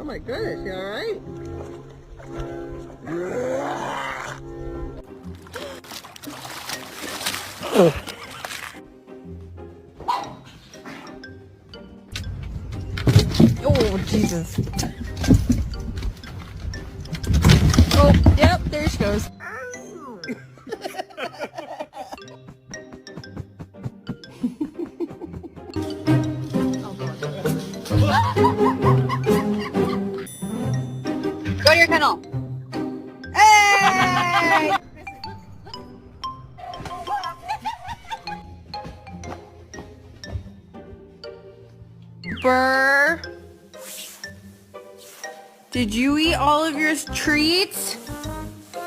my goodness, you alright? Oh, Jesus. Oh, yep, there she goes. Go to your kennel. Hey! Burr. Did you eat all of your treats?